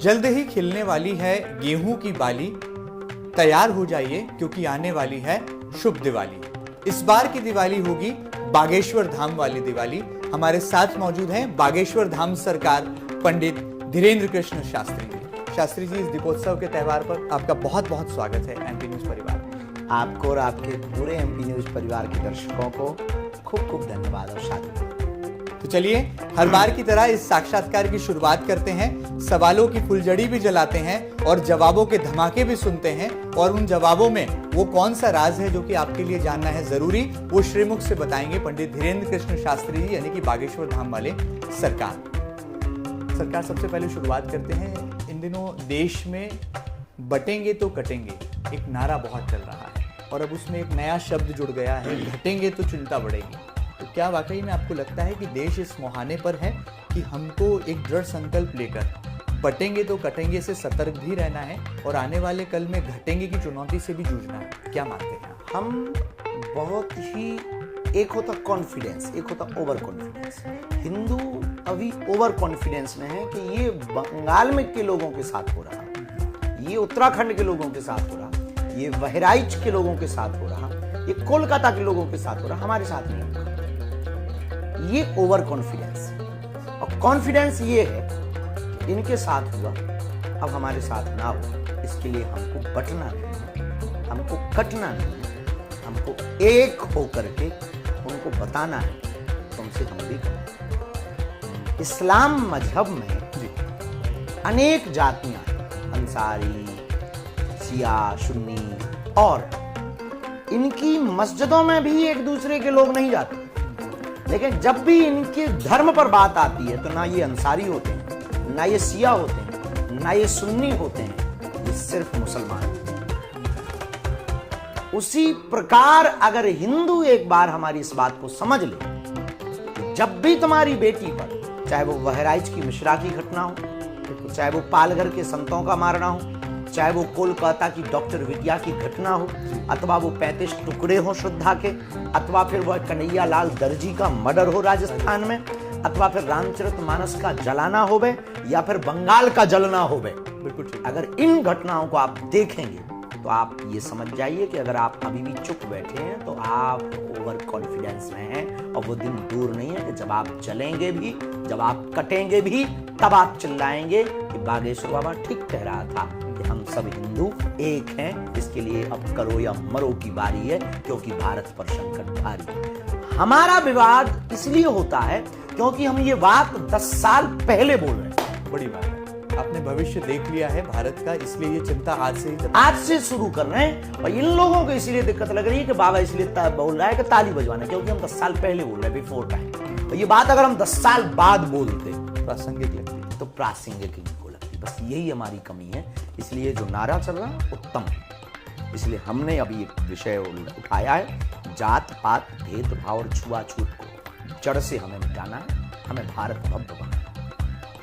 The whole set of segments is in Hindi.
जल्द ही खिलने वाली है गेहूं की बाली, तैयार हो जाइए क्योंकि आने वाली है शुभ दिवाली। इस बार की दिवाली होगी बागेश्वर धाम वाली दिवाली। हमारे साथ मौजूद हैं बागेश्वर धाम सरकार पंडित धीरेन्द्र कृष्ण शास्त्री जी। शास्त्री जी, इस दीपोत्सव के त्यौहार पर आपका बहुत बहुत स्वागत है एमपी न्यूज परिवार में। आपको और आपके पूरे एमपी न्यूज परिवार के दर्शकों को खूब खूब धन्यवाद और शादी। तो चलिए हर बार की तरह इस साक्षात्कार की शुरुआत करते हैं। सवालों की फुलझड़ी भी जलाते हैं और जवाबों के धमाके भी सुनते हैं, और उन जवाबों में वो कौन सा राज है जो कि आपके लिए जानना है जरूरी, वो श्रीमुख से बताएंगे पंडित धीरेन्द्र कृष्ण शास्त्री जी, यानी कि बागेश्वर धाम वाले सरकार। सबसे पहले शुरुआत करते हैं। इन दिनों देश में बटेंगे तो कटेंगे एक नारा बहुत चल रहा है, और अब उसमें एक नया शब्द जुड़ गया है, घटेंगे तो चिंता बढ़ेगी। तो क्या वाकई में आपको लगता है कि देश इस मुहाने पर है कि हमको एक दृढ़ संकल्प लेकर बटेंगे तो कटेंगे से सतर्क भी रहना है और आने वाले कल में घटेंगे की चुनौती से भी जूझना है? क्या मानते हैं हम? बहुत ही, एक होता कॉन्फिडेंस, एक होता ओवर कॉन्फिडेंस। हिंदू अभी ओवर कॉन्फिडेंस में है कि ये बंगाल में के लोगों के साथ हो रहा, ये उत्तराखंड के लोगों के साथ हो रहा, ये बहराइच के लोगों के साथ हो रहा, ये कोलकाता के लोगों के साथ हो रहा, हमारे साथ नहीं होगा। ये ओवर कॉन्फिडेंस। और कॉन्फिडेंस ये है कि इनके साथ हुआ, अब हमारे साथ ना हो। इसके लिए हमको बटना नहीं है, हमको कटना नहीं है, हमको एक होकर के उनको बताना है तुमसे हम भी करें। इस्लाम मजहब में अनेक जातियां, अंसारी, शिया, सुन्नी, और इनकी मस्जिदों में भी एक दूसरे के लोग नहीं जाते। लेकिन जब भी इनके धर्म पर बात आती है तो ना ये अंसारी होते हैं, ना ये शिया होते हैं, ना ये सुन्नी होते हैं, ये सिर्फ मुसलमान होते हैं। उसी प्रकार अगर हिंदू एक बार हमारी इस बात को समझ ले कि जब भी तुम्हारी बेटी पर, चाहे वो बहराइच की मिश्रा की घटना हो, चाहे वो पालघर के संतों का मारना हो, चाहे वो कोलकाता की डॉक्टर विद्या की घटना हो, अथवा वो 35 टुकड़े हो श्रद्धा के, अथवा फिर वह कन्हैया लाल दर्जी का मर्डर हो राजस्थान में, अथवा फिर रामचरितमानस का जलाना होवे, या फिर बंगाल का जलना होवे, बिल्कुल, अगर इन घटनाओं को आप देखेंगे तो आप ये समझ जाइए कि अगर आप अभी भी चुप बैठे हैं तो आप ओवर कॉन्फिडेंस में हैं, और वो दिन दूर नहीं है कि जब आप चलेंगे भी, जब आप कटेंगे भी, तब आप चिल्लाएंगे कि बागेश्वर बाबा ठीक कह रहा था कि हम सब हिंदू एक हैं। इसके लिए अब करो या मरो की बारी है, क्योंकि भारत पर संकट भारी है। हमारा विवाद इसलिए होता है क्योंकि हम ये बात 10 साल पहले बोल रहे हैं। बड़ी बात है, आपने भविष्य देख लिया है भारत का, इसलिए ये चिंता आज से शुरू कर रहे हैं। और इन लोगों को इसलिए दिक्कत लग रही है कि बाबा इसलिए बोल रहा है कि ताली बजवाना, क्योंकि हम 10 साल पहले बोल रहे हैं, बिफोर टाइम। तो ये बात अगर हम 10 साल बाद बोलते प्रासंगिक लगती, तो प्रासंगिक इनको लगती। बस यही हमारी कमी है। इसलिए जो नारा चल रहा है उत्तम है। इसलिए हमने अभी एक विषय उठाया है, जात पात भेदभाव और छुआछूत को जड़ से हमें मिटाना है, हमें भारत भव्य बनाना है।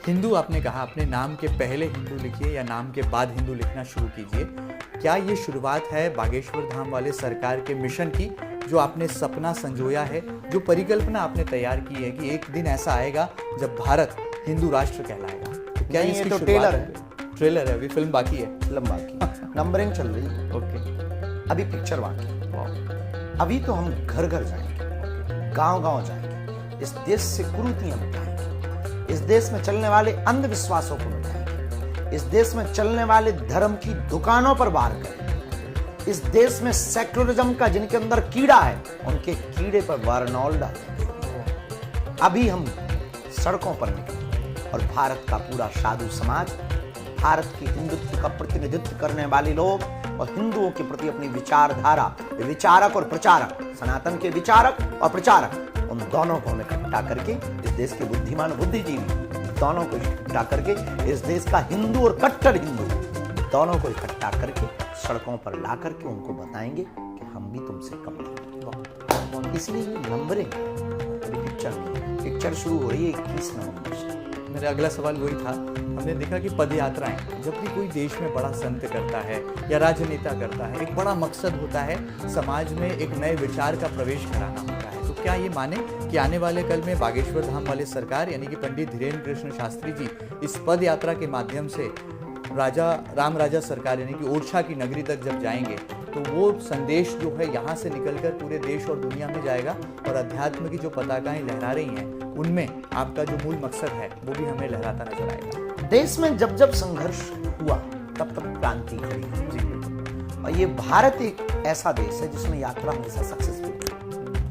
हिंदू आपने कहा, अपने नाम के पहले हिंदू लिखिए या नाम के बाद हिंदू लिखना शुरू कीजिए। क्या ये शुरुआत है बागेश्वर धाम वाले सरकार के मिशन की, जो आपने सपना संजोया है, जो परिकल्पना आपने तैयार की है कि एक दिन ऐसा आएगा जब भारत हिंदू राष्ट्र कहलाएगा? तो क्या ये तो ट्रेलर है, अभी फिल्म बाकी है? फिल्म बाकी, नंबरिंग चल रही है। ओके, अभी पिक्चर बाकी। अभी तो हम घर घर जाएंगे, गांव गांव जाएंगे, इस देश से कुरीतियां मिटाएंगे, इस देश में चलने वाले अंधविश्वासों को मिटाएंगे, इस देश में चलने वाले धर्म की दुकानों पर वार करेंगे, इस देश में सेक्युलरिज्म का जिनके अंदर कीड़ा है उनके कीड़े पर वारनॉल डालेंगे। अभी हम सड़कों पर निकले और भारत का पूरा साधु समाज, भारत की हिंदुत्व का प्रतिनिधित्व करने वाले लोग और हिंदुओं के प्रति अपनी विचारधारा, विचारक और प्रचारक, सनातन के विचारक और प्रचारक, उन दोनों को हमें इकट्ठा करके, इस देश के बुद्धिमान बुद्धिजीवी दोनों को इकट्ठा करके, इस देश का हिंदू और कट्टर हिंदू दोनों को इकट्ठा करके सड़कों पर ला करके उनको बताएंगे कि हम भी तुमसे कम नहीं। इसलिए नंबरिंग, अभी पिक्चर नहीं, पिक्चर शुरू हो रही है 21 नवंबर से। मेरा अगला सवाल वही था। हमने देखा कि पद यात्राएं, जब भी कोई देश में बड़ा संत करता है या राजनेता करता है, एक बड़ा मकसद होता है समाज में एक नए विचार का प्रवेश कराना होता है। तो क्या ये माने कि आने वाले कल में बागेश्वर धाम वाले सरकार यानी कि पंडित धीरेन्द्र कृष्ण शास्त्री जी इस पद यात्रा के माध्यम से राम राजा सरकार यानी कि ओरछा की नगरी तक जब जाएंगे तो वो संदेश जो है यहाँ से निकलकर पूरे देश और दुनिया में जाएगा और अध्यात्म की जो पताकाएं लहरा रही हैं उनमें आपका जो मूल मकसद है वो भी हमें लहराता नजर आएगा। देश में जब जब संघर्ष हुआ तब तब क्रांति खड़ी जी। और ये भारत एक ऐसा देश है जिसमें यात्रा हमेशा सक्सेसफुल।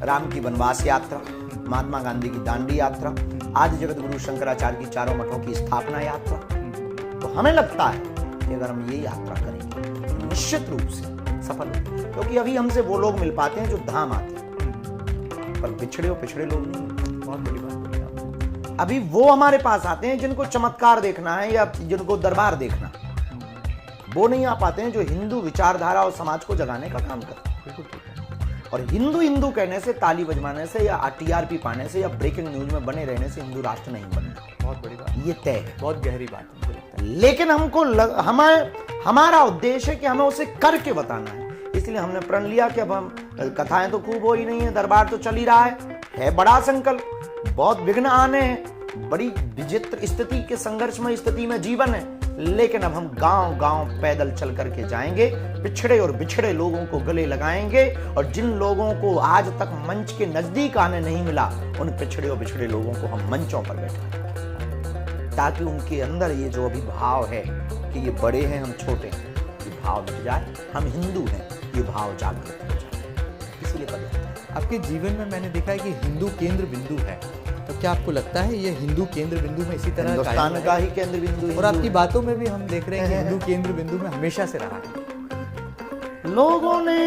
राम की वनवास यात्रा, महात्मा गांधी की दांडी यात्रा, आज जगत गुरु शंकराचार्य की चारों मठों की स्थापना यात्रा। तो हमें लगता है कि अगर हम ये यात्रा करेंगे तो निश्चित रूप से सफल होंगे, क्योंकि अभी हमसे वो लोग मिल पाते हैं जो धाम आते हैं, पर बिछड़े और पिछड़े लोग नहीं। बहुत बड़ी बात बोली आपने। अभी वो हमारे पास आते हैं जिनको चमत्कार देखना है या जिनको दरबार देखना, वो नहीं आ पाते हैं जो हिंदू विचारधारा और समाज को जगाने का काम करते हैं। बिल्कुल ठीक है। और हिंदू हिंदू कहने से, ताली बजवाने से या टीआरपी पाने से या ब्रेकिंग न्यूज में बने रहने से हिंदू राष्ट्र नहीं बनना। बहुत बड़ी बात, ये तय है। बहुत गहरी बात है, मुझे लगता है। लेकिन हमारा उद्देश्य है कि हमें उसे करके बताना है। इसलिए हमने प्रण लिया कि अब हम कथाएं तो खूब हो ही नहीं है, दरबार तो चल ही रहा है बड़ा संकल्प, बहुत विघ्न आने हैं, बड़ी विचित्र स्थिति के संघर्षमय स्थिति में जीवन है, लेकिन अब हम गांव गांव पैदल चल करके जाएंगे, पिछड़े और बिछड़े लोगों को गले लगाएंगे और जिन लोगों को आज तक मंच के नजदीक आने नहीं मिला उन पिछड़े और बिछड़े लोगों को हम मंचों पर बैठाएंगे, ताकि उनके अंदर ये जो अभी भाव है कि ये बड़े हैं हम छोटे हैं, ये भाव मिट जाए, हम हिंदू हैं, ये भाव जागृत हो जाए। इसीलिए पता आपके जीवन में मैंने देखा है कि हिंदू केंद्र बिंदु है, तो क्या आपको लगता है ये हिंदू केंद्र बिंदु में इसी तरह हिंदुस्तान का ही केंद्र बिंदु और आपकी बातों में भी हम देख रहे हैं कि हिंदू केंद्र बिंदु में हमेशा से रहा है। लोगों ने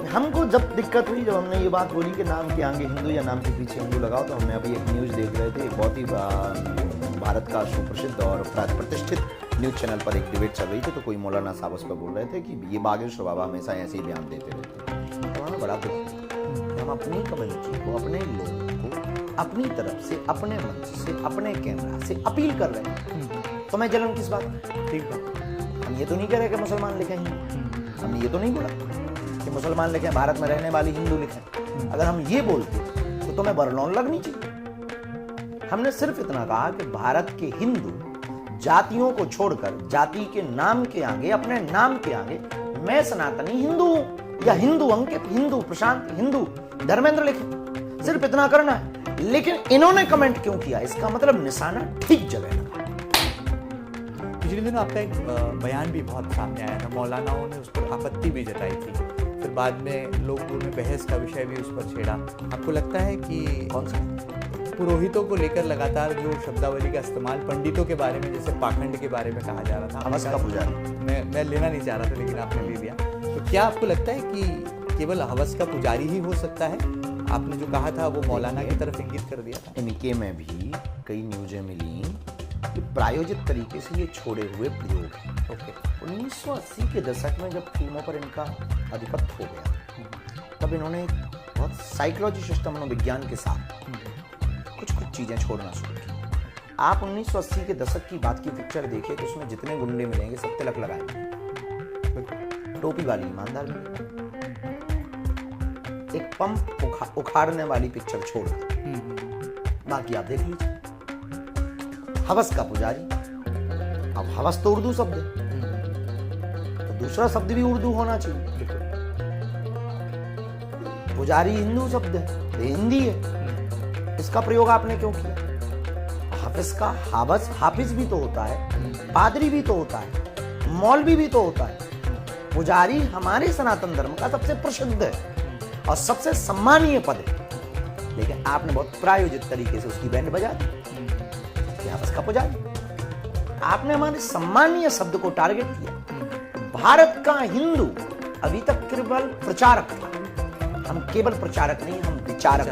हमको जब दिक्कत हुई, जब हमने ये बात बोली कि नाम के आगे हिंदू या नाम के पीछे हिंदू लगाओ, तो हमने अभी एक न्यूज देख रहे थे, बहुत ही भारत का सुप्रसिद्ध और प्रतिष्ठित न्यूज चैनल पर एक डिबेट चल रही थी, तो कोई मौलाना साहब उस पर बोल रहे थे कि ये बागेश्वर बाबा हमेशा ऐसे ही बयान देते रहते हैं। तो हमें बड़ा दुख, हम अपनी कम्युनिटी को, अपने लोगों को अपनी तरफ से, अपने मंच से, अपने कैमरा से अपील कर रहे हैं, तो मैं जलन किस बात की? ठीक है, हम ये तो नहीं कह रहे कि मुसलमान लिखें हिंदू, हमने ये तो नहीं बोला कि मुसलमान लिखें, भारत में रहने वाली हिंदू लिखें। अगर हम ये बोलते तो तुम्हें बरलौन लगनी चाहिए। हमने सिर्फ इतना कहा कि भारत के हिंदू जातियों को छोड़कर जाति के नाम के आगे, अपने नाम के आगे मैं सनातनी हिंदू हूं या हिंदू अंकित, हिंदू प्रशांत, हिंदू धर्मेंद्र लिखे, सिर्फ इतना करना है। लेकिन इन्होंने कमेंट क्यों किया, इसका मतलब निशाना ठीक जगह लगा। पिछले दिनों आपका एक बयान भी बहुत सामने आया था, मौलानाओं ने उस पर आपत्ति भी जताई थी, फिर बाद में लोगों में बहस का विषय भी उस पर छेड़ा। आपको लगता है कि कौन सा पुरोहितों को लेकर लगातार जो शब्दावली का इस्तेमाल पंडितों के बारे में, जैसे पाखंड के बारे में कहा जा रहा था, हवस का पुजारी, मैं लेना नहीं चाह रहा था लेकिन आपने ले लिया, तो क्या आपको लगता है कि केवल हवस का पुजारी ही हो सकता है? आपने जो कहा था वो मौलाना की तरफ इंगित कर दिया था। इनके में भी कई न्यूजें मिली कि प्रायोजित तरीके से ये छोड़े हुए प्रयोग हैं। ओके। 1980 के दशक में जब फिल्मों पर इनका आधिपत्य हो गया, तब इन्होंने बहुत साइकोलॉजी सिस्टम मनोविज्ञान के साथ कुछ चीजें छोड़ना शुरू की। आप 1980 के दशक की बात की पिक्चर देखिए तो उसमें जितने गुंडे मिलेंगे सब तिलक लगाएंगे, टोपी वाली ईमानदार मिलेंगे, एक पंप उखाड़ने वाली पिक्चर छोड़ बाकी आप देख लीजिए। हवस का पुजारी, अब हवस तो उर्दू शब्द है, तो दूसरा शब्द भी उर्दू होना चाहिए। पुजारी हिंदू शब्द है, ये हिंदी है, इसका प्रयोग आपने क्यों किया? हाफिज का हाफिज भी तो होता है, पादरी भी तो होता है, मौलवी भी तो होता है। पुजारी हमारे सनातन धर्म का सबसे प्रसिद्ध है और सबसे सम्मानीय पद है, लेकिन आपने बहुत प्रायोजित तरीके से उसकी बैंड बजा दी। हाफिज का पुजारी, आपने हमारे सम्मानीय शब्द को टारगेट किया। भारत का हिंदू अभी तक केवल प्रचारक था, हम केवल प्रचारक नहीं, हम विचारक।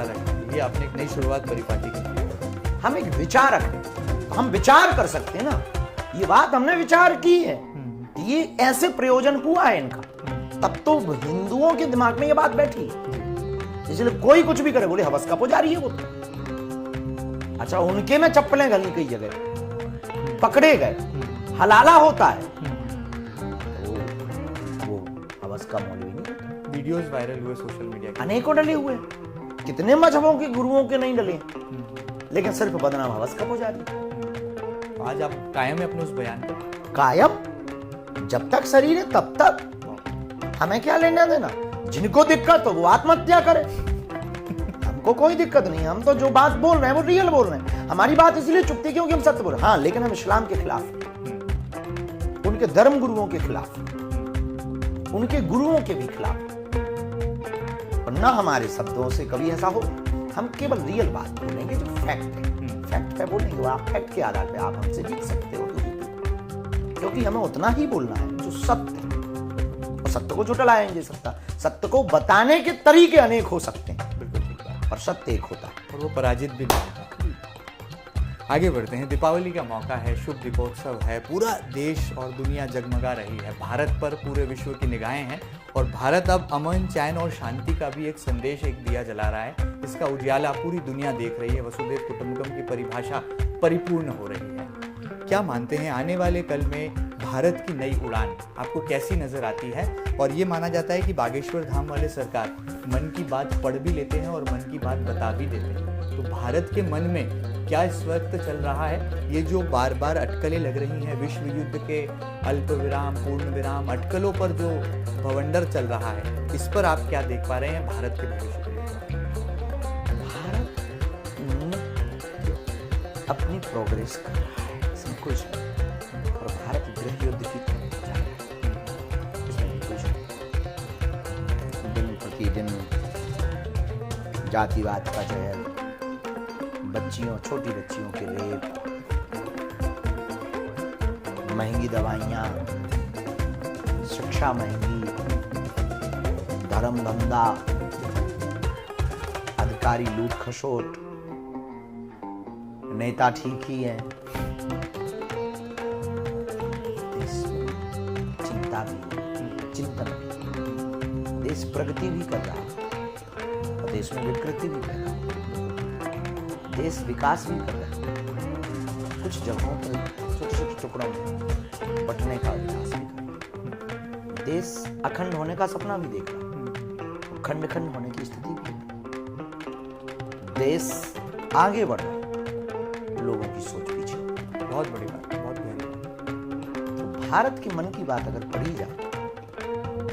ये आपने एक नई शुरुआत परिपाटी की। हम एक विचारक हैं, तो हम विचार कर सकते हैं ना, ये बात हमने विचार की है, ये ऐसे प्रयोजन हुआ है इनका, तब तो हिंदुओं के दिमाग में ये बात बैठी, इसलिए कोई कुछ भी करे बोले हवस का पुजारी है वो तो। अच्छा, उनके में चप्पलें गली कई जगह पकड़े गए, हलाला होता है, तो वो हवस का मौलवी नहीं होता। वीडियोस वायरल हुए सोशल मीडिया के, अनेकों डले हुए, कितने मजहबों के गुरुओं के नहीं डले, लेकिन सिर्फ बदनाम हवस कब हो जाती। आज आप कायम है अपने उस बयान पर? कायम, जब तक शरीर है तब तक हमें क्या लेना देना। जिनको दिक्कत हो वो आत्महत्या करे, हमको कोई दिक्कत नहीं। हम तो जो बात बोल रहे हैं वो रियल बोल रहे हैं। हमारी बात इसलिए चुपती है क्योंकि हम सत्य बोल रहे हैं। हाँ, लेकिन हम इस्लाम के खिलाफ, उनके धर्म गुरुओं के खिलाफ, उनके गुरुओं के भी खिलाफ। और ना हमारे शब्दों से कभी ऐसा हो, हम केवल रियल बात बोलेंगे जो फैक्ट है। फैक्ट पे बोलेंगे, आप फैक्ट के आधार पे आप हमसे जीत सकते हो, क्योंकि हमें उतना ही बोलना है जो सत्य है। और सत्य को झुठलाएंगे, सत्य को बताने के तरीके अनेक हो सकते हैं, और सत्य एक होता है, और वो पराजित भी नहीं होता। आगे बढ़ते हैं। दीपावली का मौका है, शुभ दीपोत्सव है, पूरा देश और दुनिया जगमगा रही है। भारत पर पूरे विश्व की निगाहें हैं और भारत अब अमन, चैन और शांति का भी एक संदेश, एक दिया जला रहा है। इसका उजाला पूरी दुनिया देख रही है। वसुधैव कुटुंबकम की परिभाषा परिपूर्ण हो रही है। क्या मानते हैं आने वाले कल में भारत की नई उड़ान आपको कैसी नजर आती है? और ये माना जाता है कि बागेश्वर धाम वाले सरकार मन की बात पढ़ भी लेते हैं और मन की बात बता भी देते हैं। तो भारत के मन में क्या इस वक्त चल रहा है? ये जो बार बार अटकलें लग रही हैं, विश्व युद्ध के अल्प विराम, पूर्ण विराम, अटकलों पर जो भवंडर चल रहा है, इस पर आप क्या देख पा रहे हैं भारत के भविष्य के लिए? भारत अपनी प्रोग्रेस कर रहा है, इसमें कुछ नहीं। और भारत गृह युद्ध की तरफ जा रहा है, इसमें कुछ नहीं। दिन प्रतिदिन जातिवाद का जहर, बच्चियों, छोटी बच्चियों के रेप, महंगी दवाइयाँ, शिक्षा महंगी, धर्म धंधा, अधिकारी लूट खसोट, नेता ठीक ही है। देश में चिंता भी, चिंतन भी, देश प्रगति भी कर रहा है और देश में विकृति भी कर रहा है, देश विकास भी कर रहा है। कुछ जगहों पर छोटे छोटे टुकड़ों में बंटने का विकास भी कर रहा है। देश अखंड होने का सपना भी देख रहा है, खंड खंड होने की स्थिति भी है। देश आगे बढ़ रहा है, लोगों की सोच पीछे। बहुत बड़ी बात, बहुत गहरी बात। तो भारत के मन की बात अगर पढ़ी जाए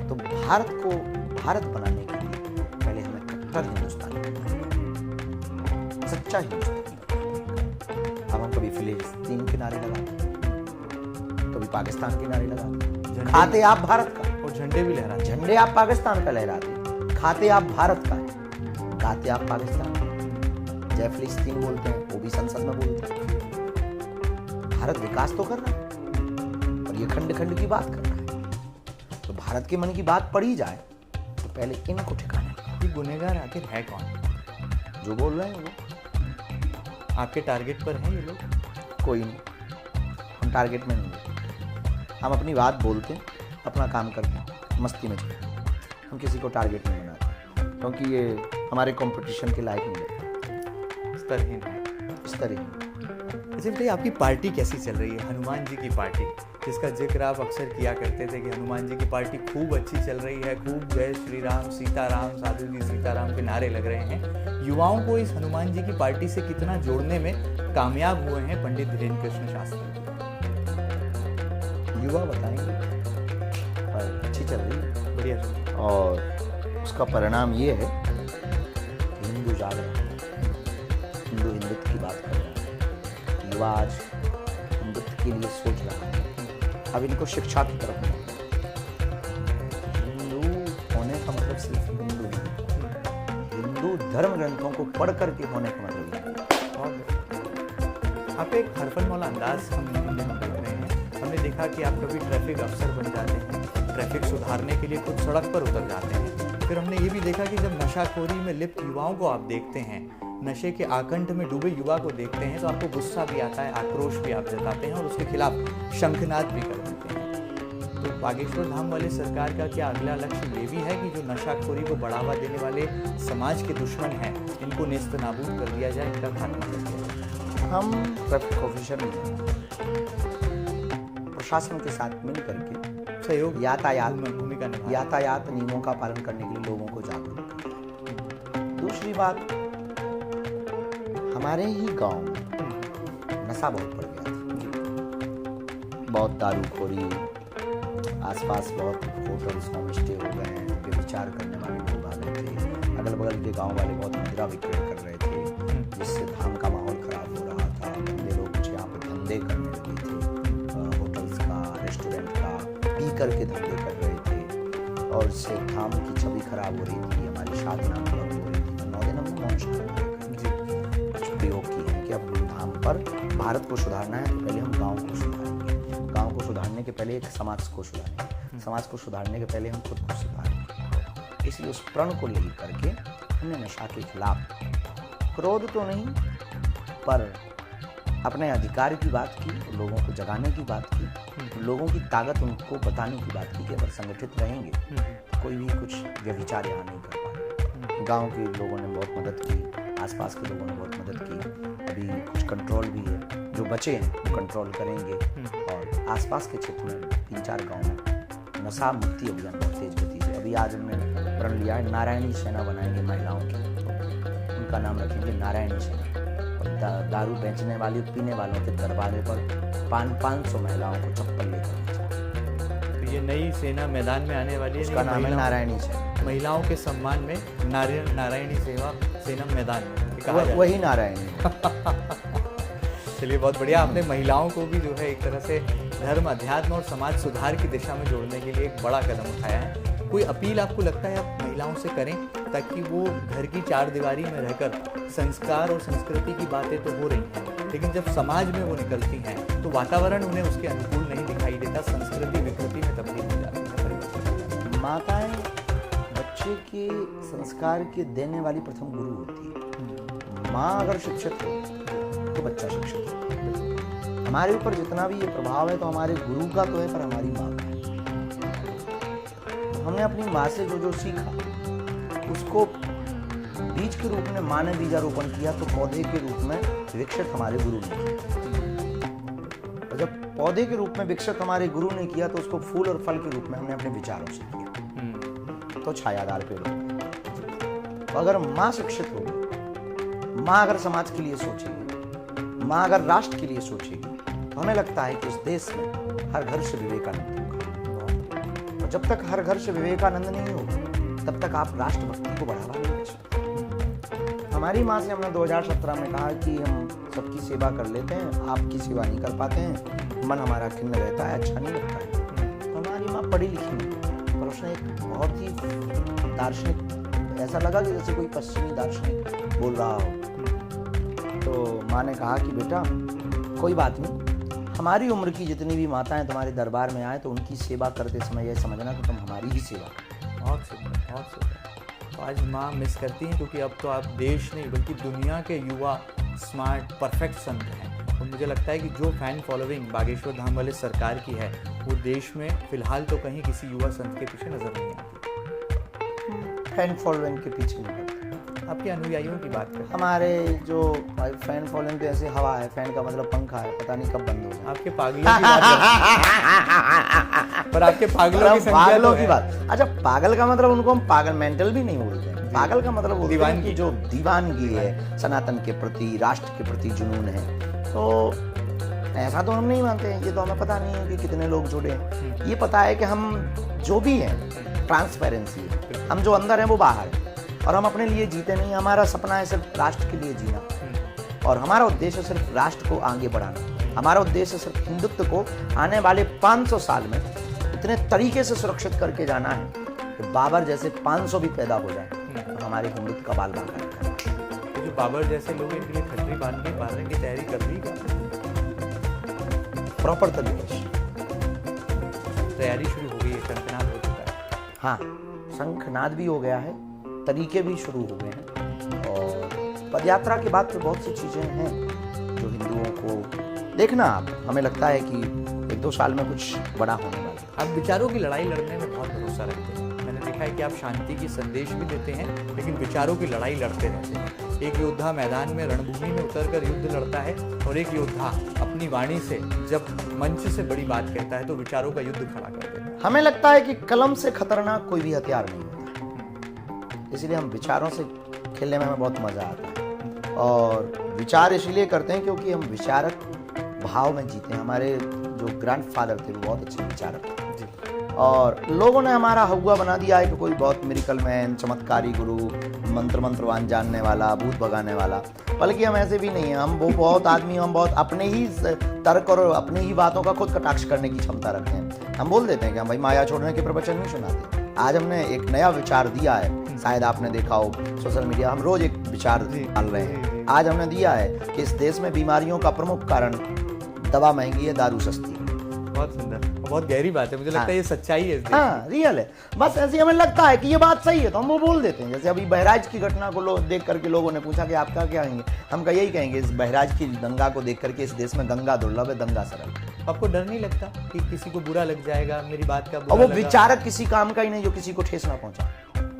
तो भारत को भारत बनाने के लिए पहले हमें कट्टर हिंदुस्तानी बनना है, सच्चा हिंदुस्तानी। अब हम कभी फिलिस्तीन के नारे लगाते, कभी पाकिस्तान के नारे लगाते, खाते आप भारत का और झंडे भी लहराते, झंडे आप पाकिस्तान का लहराते, खाते आप भारत का, गाते आप पाकिस्तान का। जय फिलिस्तीन बोलते हैं, वो भी संसद में बोलते हैं। भारत विकास तो कर रहा है और ये खंड खंड की बात कर रहा है। तो भारत के मन की बात पढ़ी जाए तो पहले इनको ठिकाने लगाओ। ये गुनहगार आखिर है कौन? जो बोल रहे हैं वो आपके टारगेट पर हैं ये लोग? कोई नहीं, हम टारगेट में नहीं होते। हम अपनी बात बोलते हैं, अपना काम करते हैं, मस्ती में चलते हैं। हम किसी को टारगेट नहीं बनाते क्योंकि ये हमारे कंपटीशन के लायक नहीं है। स्तरहीन है, स्तरहीन। अच्छा भाई, आपकी पार्टी कैसी चल रही है? हनुमान जी की पार्टी, जिसका जिक्र आप अक्सर किया करते थे कि हनुमान जी की पार्टी खूब अच्छी चल रही है, खूब जय श्री राम, सीताराम, साधु जी सीताराम के नारे लग रहे हैं। युवाओं को इस हनुमान जी की पार्टी से कितना जोड़ने में कामयाब हुए हैं पंडित धीरेन्द्र कृष्ण शास्त्री? युवा बताएंगे, पर अच्छी चल रही है, बढ़िया। और उसका परिणाम ये है कि हिंदू जाग रहा है, हिंदू हिंदुत्व की बात कर रहा है। युवा आज हिंदुत्व के लिए सोच रहा है। अब इनको शिक्षा की तरफ हिंदू होने का मतलब सिर्फ हिंदू नहीं, हिंदू धर्म ग्रंथों को पढ़ करके होने का मतलब और आप एक हरफन मौला अंदाज हम इन दिनों देख रहे हैं। हमने देखा कि आप कभी ट्रैफिक अफसर बन जाते हैं, ट्रैफिक सुधारने के लिए खुद सड़क पर उतर जाते हैं। फिर हमने ये भी देखा कि जब नशाखोरी में लिप्त युवाओं को आप देखते हैं, नशे के आकंठ में डूबे युवा को देखते हैं, तो आपको गुस्सा भी आता है, आक्रोश भी आप जताते हैं और उसके खिलाफ शंखनाद भी कर देते हैं। तो बागेश्वर धाम वाले सरकार का क्या अगला लक्ष्य ये भी है कि जो नशाखोरी को बढ़ावा देने वाले समाज के दुश्मन हैं, इनको नेस्त नाबूद कर दिया जाए, इनका खात्मा कर दिया जाए? हम ट्रैफिक ऑफिसर प्रशासन के साथ मिल करके सहयोग, यातायात भूमिका निभा, यातायात नियमों का पालन करने के लिए लोगों को जागरूक करें। दूसरी बात, हमारे ही गांव में नशा बहुत बढ़ गया था। बहुत दारूखोरी, आसपास बहुत होटल्स होम स्टे हो गए हैं, व्यभिचार करने वाले लोग आ गए थे। अगल बगल के गांव वाले बहुत मदिरा विक्रय कर रहे थे, जिससे धाम का माहौल खराब हो रहा था। बंदे लोग कुछ यहाँ पर धंधे करने लगे थे, होटल्स का, रेस्टोरेंट का, पी करके धंधे कर रहे थे, और इससे धाम की छवि खराब हो रही थी, हमारी साधना खराब हो रही थी। 9 दिन हमने मौज कुछ प्रयोग किए हैं कि अब धाम पर भारत को सुधारना है तो पहले हम गाँव को सुधारेंगे, गाँव को सुधारने के पहले एक समाज को सुधारेंगे, समाज को सुधारने के पहले हम खुद को सुधारेंगे। इसलिए उस प्रण को ले करके हमने नशा के खिलाफ क्रोध तो नहीं पर अपने अधिकार की बात की, लोगों को जगाने की बात की, लोगों की ताकत उनको बताने की बात की कि अगर संगठित रहेंगे तो कोई भी कुछ व्यभिचार यहाँ नहीं कर पाएगा। गांव के लोगों ने बहुत मदद की, आसपास के लोगों ने बहुत मदद की। अभी कुछ कंट्रोल भी है, जो बचे हैं वो कंट्रोल करेंगे, और आसपास के क्षेत्र में 3-4 गाँव में नशा मुक्ति अभियान बहुत तेज गति से। अभी आज हमने प्रण लिया है, नारायणी सेना बनाएंगे महिलाओं की, उनका नाम रखेंगे नारायणी सेना। दारू बेचने वाली, पीने वालों के दरवाजे पर 500 महिलाओं को चप्पल लेकर, तो ये नई सेना मैदान में आने वाली है। उसका नाम है नारायणी सेना। महिलाओं के सम्मान में नारायणी सेना मैदान कहा जाए, वही नारायणी। चलिए, बहुत बढ़िया। आपने महिलाओं को भी जो है एक तरह से धर्म, अध्यात्म और समाज सुधार की दिशा में जोड़ने के लिए एक बड़ा कदम उठाया है। कोई अपील आपको लगता है आप महिलाओं से करें ताकि वो घर की 4 दीवारी में रहकर संस्कार और संस्कृति की बातें तो हो रही हैं, लेकिन जब समाज में वो निकलती हैं तो वातावरण उन्हें उसके अनुकूल नहीं दिखाई देता, संस्कृति विकृति में तब्दील हो जाती है। माताएं बच्चे के संस्कार के देने वाली प्रथम गुरु होती है। माँ अगर शिक्षित हो तो बच्चा शिक्षित हो। हमारे ऊपर जितना भी ये प्रभाव है तो हमारे गुरु का तो है, पर हमारी माँ का है। हमने अपनी माँ से जो सीखा उसको बीज के रूप में माँ ने बीजारोपण किया, तो पौधे के रूप में विकसित हमारे गुरु ने किया। और जब पौधे के रूप में विकसित हमारे गुरु ने किया तो उसको फूल और फल के रूप में हमने अपने विचारों से किया, तो छायादार पेड़ हो। तो अगर माँ शिक्षित होगी, माँ अगर समाज के लिए सोचेगी, माँ अगर राष्ट्र के लिए सोचेगी, तो हमें लगता है कि इस देश में हर घर से विवेकानंद होगा। और जब तक हर घर से विवेकानंद नहीं होगा तब तक आप राष्ट्रभक्ति को बढ़ावा नहीं दे सकते। हमारी माँ से हमने 2017 में कहा कि हम सबकी सेवा कर लेते हैं, आपकी सेवा नहीं कर पाते हैं, मन हमारा खिन्न रहता है, अच्छा नहीं लगता है। तो हमारी माँ पढ़ी लिखी नहीं, पर उसने एक बहुत ही दार्शनिक, ऐसा लगा कि जैसे कोई पश्चिमी दार्शनिक बोल रहा हो। तो माँ ने कहा कि बेटा कोई बात नहीं, हमारी उम्र की जितनी भी माताएं तुम्हारे दरबार में आए तो उनकी सेवा करते समय यह समझना कि तुम हमारी ही सेवा करो। बहुत सुंदर, बहुत सुंदर। तो आज माँ मिस करती हैं क्योंकि अब तो आप देश नहीं बल्कि दुनिया के युवा स्मार्ट परफेक्ट संत हैं। और मुझे लगता है कि जो फैन फॉलोइंग बागेश्वर धाम वाले सरकार की है वो देश में फिलहाल तो कहीं किसी युवा संत के पीछे नजर नहीं आती। फैन फॉलोइंग के पीछे नहीं, आपके अनुयायियों की बात करें, हमारे जो फैन फॉलोइंग तो ऐसे हवा है, फैन का मतलब पंखा है, पता नहीं कब बंद हो जाए। आपके पागलों की बात पर आपके पागलों की संख्या तो की बात। अच्छा, पागल का मतलब उनको हम पागल मेंटल भी नहीं बोलते हैं। पागल का मतलब दीवानगी, जो दीवानगी है, सनातन के प्रति, राष्ट्र के प्रति जुनून है। तो ऐसा तो हम नहीं मानते हैं, ये तो हमें पता नहीं है कि कितने लोग जुड़े हैं। ये पता है कि हम जो भी हैं, ट्रांसपेरेंसी है, हम जो अंदर हैं वो बाहर है, और हम अपने लिए जीते नहीं। हमारा सपना है सिर्फ राष्ट्र के लिए जीना, और हमारा उद्देश्य सिर्फ राष्ट्र को आगे बढ़ाना। हमारा उद्देश्य सिर्फ हिंदुत्व को आने वाले 500 साल में इतने तरीके से सुरक्षित करके जाना है कि बाबर जैसे 500 भी पैदा हो जाए तो हमारे हिंदुत्व का बाल बांका रखना। तो जो बाबर जैसे लोग इनके लिए खटरी बांधने की तैयारी कर रही है, प्रॉपर तरीके से तैयारी शुरू हो गई है, शंखनाद हो चुका है। हाँ, शंखनाद भी हो गया है, तरीके भी शुरू हो गए हैं, और पदयात्रा के बाद तो बहुत सी चीज़ें हैं जो हिंदुओं को देखना। आप हमें लगता है कि 1-2 साल में कुछ बड़ा होने वाला है। आप विचारों की लड़ाई लड़ने में बहुत भरोसा रखते हैं। मैंने देखा है कि आप शांति की संदेश भी देते हैं, लेकिन विचारों की लड़ाई लड़ते रहते हैं। एक योद्धा मैदान में रणभूमि में उतरकर युद्ध लड़ता है, और एक योद्धा अपनी वाणी से जब मंच से बड़ी बात कहता है तो विचारों का युद्ध खड़ा कर देता है। हमें लगता है कि कलम से खतरनाक कोई भी हथियार नहीं होता, इसलिए हम विचारों से खेलने में हमें बहुत मज़ा आता है। और विचार इसलिए करते हैं क्योंकि हम विचारक भाव में जीते हैं। हमारे जो ग्रैंडफादर थे वो बहुत अच्छे विचारक थे, और लोगों ने हमारा हवा बना दिया है कि कोई बहुत मिरेकल मैन, चमत्कारी गुरु, मंत्रवान जानने वाला, भूत भगाने वाला। बल्कि हम ऐसे भी नहीं हैं। हम वो बहुत आदमी, हम बहुत अपने ही तर्क और अपनी ही बातों का खुद कटाक्ष करने की क्षमता रखते हैं। हम बोल देते हैं कि हम भाई माया छोड़ने के प्रवचन नहीं सुनाते। आज हमने एक नया विचार दिया है, शायद आपने देखा हो सोशल मीडिया, हम रोज एक विचार डाल रहे हैं। आज हमने दिया है कि इस देश में बीमारियों का प्रमुख कारण दवा महंगी है, दारू सस्ती है। बहुत सुंदर, बहुत गहरी बात है। मुझे लगता है ये सच्चाई है इस देश हाँ, रियल है। बस ऐसे हमें लगता है कि ये बात सही है तो हम वो बोल देते हैं। जैसे अभी बहराइच की घटना को देख करके लोगों ने पूछा कि आप क्या कहेंगे, हम का यही कहेंगे, इस बहराइच की दंगा को देख करके इस देश में गंगा दुर्लभ है, दंगा सरल। आपको डर नहीं लगता कि किसी को बुरा लग जाएगा, मेरी बात का और बुरा वो लगा? विचारक किसी काम का ही नहीं जो किसी को ठेस ना पहुंचा।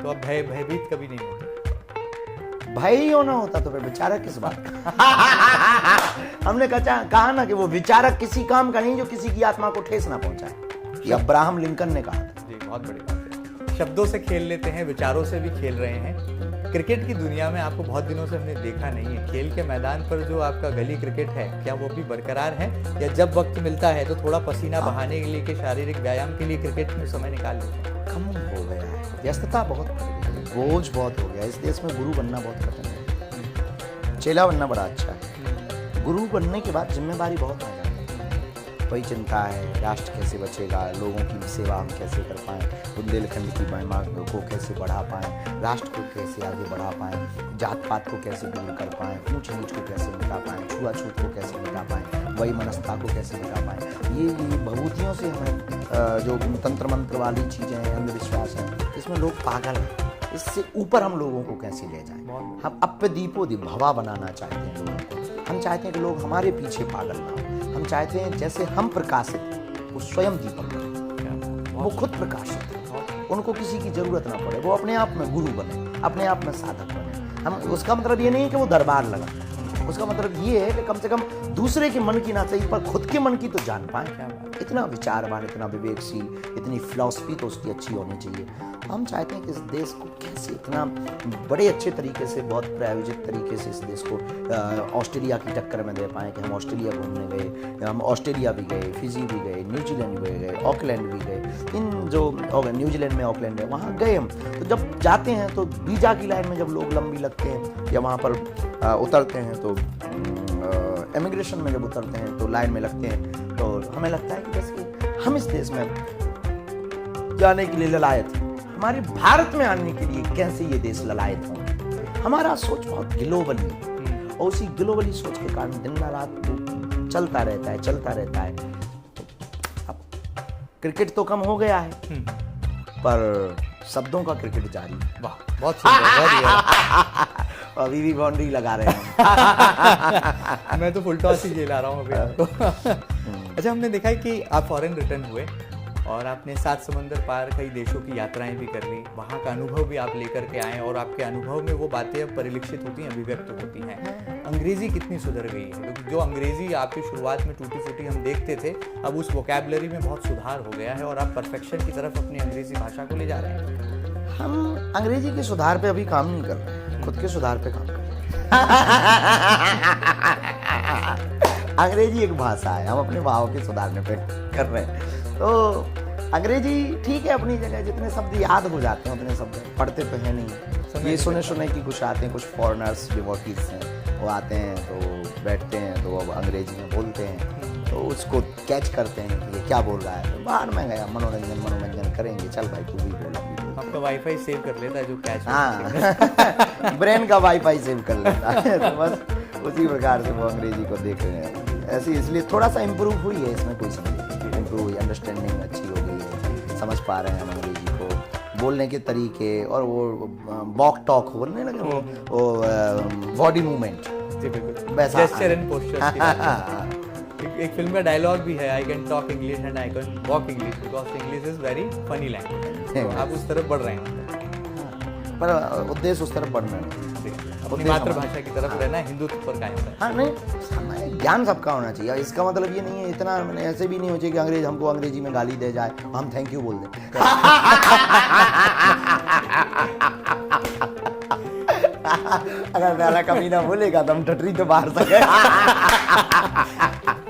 तो अब भयभीत कभी नहीं होते? भय ही होना होता तो फिर विचारक किस बात का? हमने कहा ना कि वो विचारक किसी काम का नहीं जो किसी की आत्मा को ठेस ना पहुंचाए। ये अब्राहम लिंकन ने कहा था। जी, बहुत बड़ी बात है। शब्दों से खेल लेते हैं, विचारों से भी खेल रहे हैं। क्रिकेट की दुनिया में आपको बहुत दिनों से हमने देखा नहीं है। खेल के मैदान पर जो आपका गली क्रिकेट है, क्या वो भी बरकरार है, या जब वक्त मिलता है तो थोड़ा पसीना बहाने के लिए, के शारीरिक व्यायाम के लिए क्रिकेट में समय निकाल लेते हैं? कम हो गया है, व्यस्तता बहुत बढ़ गई है, बोझ बहुत हो गया। इस देश में गुरु बनना बहुत कठिन है, चेला बनना बड़ा अच्छा है। गुरु बनने के बाद जिम्मेदारी बहुत आ जाती है। वही चिंता है, राष्ट्र कैसे बचेगा, लोगों की सेवा हम कैसे कर पाएँ, बुंदेलखंड की महिमा को कैसे बढ़ा पाएँ, राष्ट्र को कैसे आगे बढ़ा पाएँ, जात पात को कैसे दूर कर पाएँ, ऊंच नीच को कैसे मिटा पाएँ, छुआछूत को कैसे मिटा पाएँ, वही मनस्ता को कैसे मिटा पाएँ। ये भभूतियों से हमें जो तंत्र मंत्र वाली चीज़ें हैं, अंधविश्वास हैं, इसमें लोग पागल हैं। इससे ऊपर हम लोगों को कैसे ले जाएं? हम अप्य दीपो भवा बनाना चाहते हैं लोगों को। हम चाहते हैं कि लोग हमारे पीछे पागल ना हो। हम चाहते हैं जैसे हम प्रकाशित, वो स्वयं दीपक बने, वो खुद प्रकाशित है, उनको किसी की जरूरत ना पड़े, वो अपने आप में गुरु बने, अपने आप में साधक बने। हम उसका मतलब ये नहीं है कि वो दरबार लगा, उसका मतलब ये है कि कम से कम दूसरे के मन की ना सही पर खुद के मन की तो जान पाए। इतना विचारवान, इतना विवेकशील, इतनी फिलॉसफी तो उसकी अच्छी होनी चाहिए। हम चाहते हैं कि इस देश को कैसे इतना बड़े अच्छे तरीके से, बहुत प्रायोजित तरीके से इस देश को ऑस्ट्रेलिया की टक्कर में दे पाएँ कि हम ऑस्ट्रेलिया घूमने गए, हम ऑस्ट्रेलिया भी गए, फिजी भी गए, न्यूजीलैंड भी गए, ऑकलैंड भी गए। इन जो न्यूजीलैंड में ऑकलैंड है वहाँ गए हम। तो जब जाते हैं तो वीज़ा की लाइन में जब लोग लंबी लगते हैं या वहाँ पर उतरते हैं तो इमिग्रेशन में जब उतरते हैं तो लाइन में लगते हैं, तो हमें लगता है कि जैसे हम इस देश में जाने के लिए ललायत हैं। हमारे भारत में आने के लिए कैसे ये देश ललायत हों? हमारा सोच बहुत ग्लोबली है, और उसी ग्लोबली सोच के कारण दिन रात वो चलता रहता है। तो अब क्रिकेट तो कम हो गया है, पर शब्दों का क्रिकेट जारी है। वाह, बहुत सुंदर। अभी भी बाउंड्री लगा रहे हैं। मैं तो फुल टॉस ही झेला रहा हूँ अभी आपको। अच्छा, हमने देखा है कि आप फॉरेन रिटर्न हुए और आपने 7 समंदर पार कई देशों की यात्राएं भी कर ली, वहाँ का अनुभव भी आप लेकर के आए, और आपके अनुभव में वो बातें अब परिलक्षित होती हैं, अभिव्यक्त होती हैं। अंग्रेजी कितनी सुधर गई है, क्योंकि जो अंग्रेजी आपकी शुरुआत में टूटी फूटी हम देखते थे, अब उस वोकैबुलरी में बहुत सुधार हो गया है और आप परफेक्शन की तरफ अपनी अंग्रेजी भाषा को ले जा रहे हैं। हम अंग्रेजी के सुधार पे अभी काम नहीं कर रहे हैं, खुद के सुधार पे काम कर रहे हैं। अंग्रेजी एक भाषा है, हम अपने भाव के सुधारने पे कर रहे हैं। तो अंग्रेजी ठीक है अपनी जगह, जितने शब्द याद हो जाते हैं उतने शब्द पढ़ते तो है नहीं। ये सुने कि कुछ आते हैं, कुछ फॉरेनर्स डिवोटीज हैं, वो आते हैं तो बैठते हैं तो अब अंग्रेजी में बोलते हैं, तो उसको कैच करते हैं कि ये क्या बोल रहा है। तो बाहर में गया, मनोरंजन करेंगे, चल भाई तू भी बोला। आपका वाईफाई सेव कर लेता है जो कैच। हाँ, ब्रेन का वाईफाई सेव कर लेता है। तो बस उसी प्रकार से वो अंग्रेजी को देख रहे हैं। ऐसी इसलिए थोड़ा सा इम्प्रूव हुई है, इसमें कोई समझ इम्प्रूव हुई, अंडरस्टैंडिंग अच्छी हो गई है, समझ पा रहे हैं हम अंग्रेजी को, बोलने के तरीके, और वो वॉक टॉक बोलने लगे, वो बॉडी मूवमेंट, वैसा जेस्चर एंड पोस्चर। एक फिल्म का डायलॉग भी है, I can talk English and I can walk English because English is very funny language. तो आप उस तरफ बढ़ रहे हैं, पर उद्देश्य उस तरफ बढ़ना नहीं, अपनी मातृभाषा की तरफ रहना, हिंदुत्व पर कायम रहना। हाँ, नहीं, ज्ञान सबका होना चाहिए। इसका मतलब ये नहीं है, इतना ऐसे भी नहीं हो चाहिए कि अंग्रेज हमको अंग्रेजी में गाली दे जाए, हम थैंक यू बोल दें। अगर नाला कमीना बोलेगा तो हम टटरी तो बाहर सके।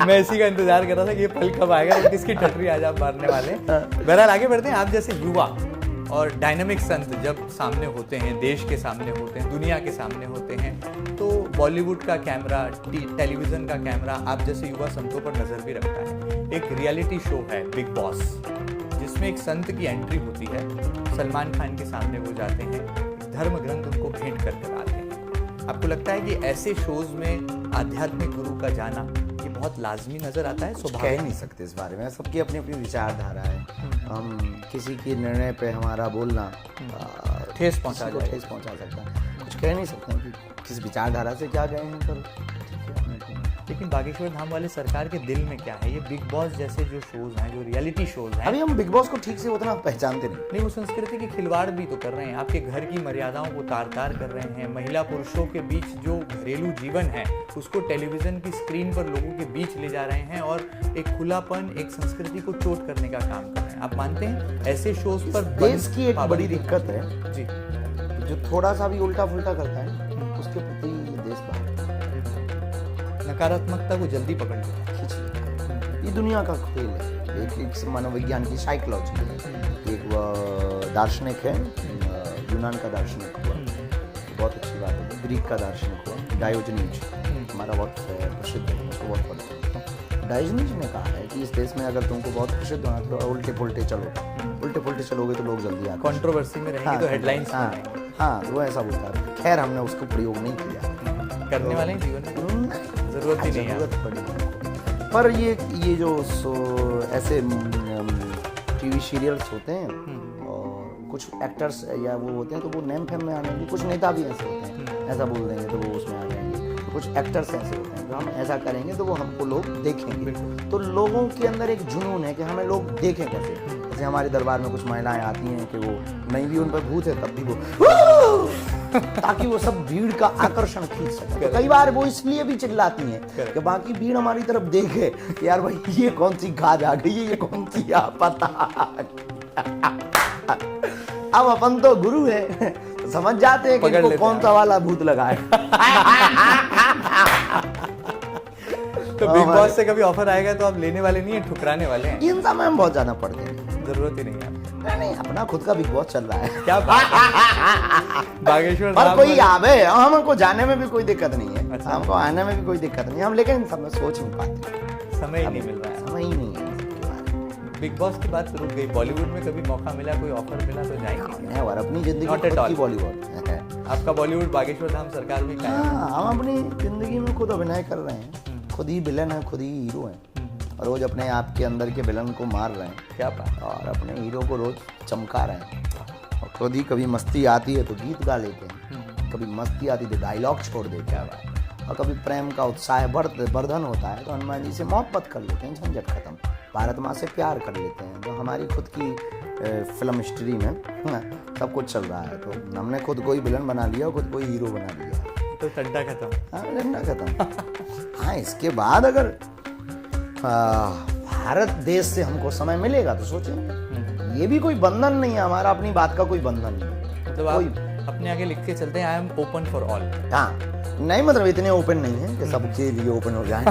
मैं इसी का इंतजार कर रहा था कि ये पल कब आएगा और किसकी टटरी आज आप मारने वाले हैं। बहरहाल आगे बढ़ते हैं। आप जैसे युवा और डायनामिक संत जब सामने होते हैं, देश के सामने होते हैं, दुनिया के सामने होते हैं, तो बॉलीवुड का कैमरा, टेलीविजन का कैमरा आप जैसे युवा संतों पर नजर भी रखता है। एक रियलिटी शो है बिग बॉस, जिसमें एक संत की एंट्री होती है। सलमान खान के सामने वो जाते हैं, धर्म ग्रंथ उनको भेंट कर आते हैं। आपको लगता है कि ऐसे शोज में आध्यात्मिक गुरु का जाना ये बहुत लाजमी नजर आता है? कह नहीं सकते इस बारे में, सबकी अपनी अपनी विचारधारा है। हम किसी के निर्णय पे हमारा बोलना ठेस पहुंचा सकता है। कुछ कह नहीं सकते कि किस विचारधारा से क्या गए हैं, करो। लेकिन बागेश्वर धाम वाले सरकार के दिल में क्या है? ये बिग बॉस जैसे जो शोज हैं, जो रियलिटी शोज हैं, अभी हम बिग बॉस को ठीक से उतना पहचानते नहीं। वो संस्कृति के खिलवाड़ भी तो कर रहे हैं। आपके घर की मर्यादाओं को तार-तार कर रहे हैं। महिला पुरुषों के बीच जो घरेलू जीवन है उसको टेलीविजन की स्क्रीन पर लोगों के बीच ले जा रहे हैं और एक खुलापन, एक संस्कृति को चोट करने का काम कर रहे हैं। आप मानते हैं ऐसे शोज पर देश की एक बड़ी दिक्कत है जी, जो थोड़ा सा भी उल्टा फुल्टा करता है उसके प्रति देश बाहर नकारात्मकता को जल्दी पकड़ लेता है। ये दुनिया का खेल है। एक मनोविज्ञान की साइकोलॉजी है। एक दार्शनिक है, यूनान का दार्शनिक हुआ, बहुत अच्छी बात है। ग्रीक का दार्शनिक हुआ डायोजनीज, हमारा बहुत प्रसिद्ध है, उसको बहुत पढ़ते हैं। डायोजनीज ने कहा है कि इस देश में अगर तुमको बहुत प्रसिद्ध होना तो उल्टे पुल्टे चलोगे तो लोग जल्दी आते हैं। कंट्रोवर्सी में रहेंगे तो हेडलाइंस हाँ, वो ऐसा बोलता है। खैर हमने उसको प्रयोग नहीं किया, करने वाले हैं जीवन में, जरूरत ही नहीं है। पड़ी पर ये जो ऐसे टीवी सीरियल्स होते हैं और कुछ एक्टर्स या वो होते हैं तो वो नेम फेम में आ जाएंगे। कुछ नेता भी ऐसे होते हैं, ऐसा बोल देंगे तो वो उसमें आ जाएंगे। तो कुछ एक्टर्स ऐसे होते हैं तो हम ऐसा करेंगे तो वो हमको लोग देखेंगे। तो लोगों के अंदर एक जुनून है कि हमें लोग देखें कैसे। जैसे हमारे दरबार में कुछ महिलाएं आती हैं कि वो नहीं भी उन पर भूत है तब भी वो ताकि वो सब भीड़ का आकर्षण खींच सके। तो कई बार वो इसलिए भी चिल्लाती हैं कि बाकी भीड़ हमारी तरफ देखे, यार भाई ये कौन सी खाज आ गई है, ये कौन सी आपदा। अब अपन तो गुरु है, तो समझ जाते हैं कि इनको कौन सा वाला भूत लगा है। तो बिग बॉस से कभी ऑफर आएगा तो आप लेने वाले नहीं है, ठुकराने वाले हैं? इन समय हम बहुत ज्यादा पढ़ते हैं, जरूरत ही नहीं है। नहीं, अपना खुद का बिग बॉस चल रहा है। क्या बात है। बागेश्वर पर कोई आवे, हमको जाने में भी कोई दिक्कत नहीं है। अच्छा। हमको आने में भी कोई दिक्कत नहीं है, हम लेकिन सब सोच नहीं पाते, समय ही नहीं मिल रहा है। समय ही नहीं है। बिग बॉस की बात रुक गई, बॉलीवुड में कभी मौका मिला, कोई ऑफर मिला तो जाएंगे? और अपनी जिंदगी Not at खुद की all. बॉलीवुड है। आपका बॉलीवुड बागेश्वर धाम सरकार में क्या है? हाँ, हम अपनी जिंदगी में खुद अभिनय कर रहे हैं, खुद ही विलन है, खुद ही हीरो हैं। रोज अपने आप के अंदर के विलन को मार रहे हैं, क्या बात, और अपने हीरो को रोज चमका रहे हैं। और खुद ही कभी मस्ती आती है तो गीत गा लेते हैं, कभी मस्ती आती है तो डायलॉग छोड़ देते हैं, और कभी प्रेम का उत्साह वर्धन होता है तो हनुमान जी से मोहब्बत कर लेते हैं, झंझट खत्म। भारत माँ से प्यार कर लेते हैं। तो हमारी खुद की फिल्म हिस्ट्री में सब कुछ चल रहा है। तो हमने खुद को ही विलन बना लिया, खुद को ही हीरो बना लिया, तो टड्डा खत्म। हाँ, टड्डा खत्म। हाँ, इसके बाद अगर भारत देश से हमको समय मिलेगा तो सोचें। ये भी कोई बंधन नहीं है हमारा, अपनी बात का कोई बंधन नहीं है। मतलब आप अपने आगे लिख के चलते हैं, I am open for all. हाँ, नहीं मतलब इतने ओपन नहीं है कि सबके लिए ओपन हो जाए।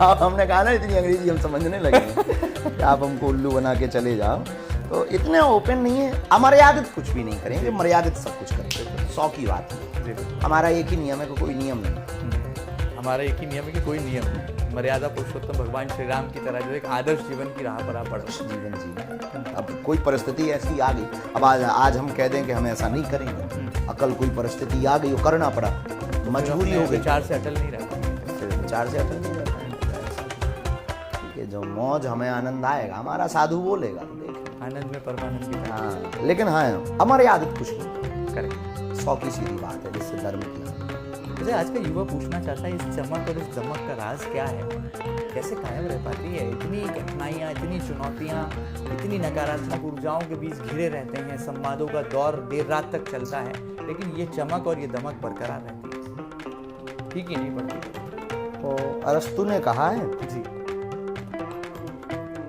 हमने कहा ना इतनी अंग्रेजी हम समझने लगे कि आप हमको उल्लू बना के चले जाओ, तो इतने ओपन नहीं है। अमर्यादित कुछ भी नहीं करेंगे, मर्यादित सब कुछ करेंगे। 100 की बात है। हमारा एक ही नियम है कि कोई नियम नहीं। हमारा एक ही नियम है कि कोई नियम नहीं। मर्यादा पुरुषोत्तम भगवान श्री राम की तरह जो एक आदर्श जीवन की राह पर आप बढ़ रहे जीवन जीवन। अब कोई परिस्थिति ऐसी आ गई, अब आज हम कह दें कि हम ऐसा नहीं करेंगे, अकल कोई परिस्थिति आ गई, वो करना पड़ा, मजबूरी हो गई। विचार से अटल नहीं रहता, फिर विचार से अटल नहीं रहता। ठीक है, जो मौज हमें आनंद आएगा, हमारा साधु बोलेगा तो देखें, आनंद में परमानंद की तरह। हाँ, लेकिन हाँ अमर्यादित कुछ नहीं करें। 100 की सीधी बात है, जिससे धर्म की। जैसे आज का युवा पूछना चाहता है, इस चमक और इस दमक का राज क्या है? कैसे कायम रह पाती है? इतनी कठिनाइयाँ, इतनी चुनौतियाँ, इतनी नकारात्मक ऊर्जाओं के बीच घिरे रहते हैं, संवादों का दौर देर रात तक चलता है, लेकिन ये चमक और ये दमक बरकरार रहती है, ठीक ही नहीं पड़ती। तो अरस्तु ने कहा है जी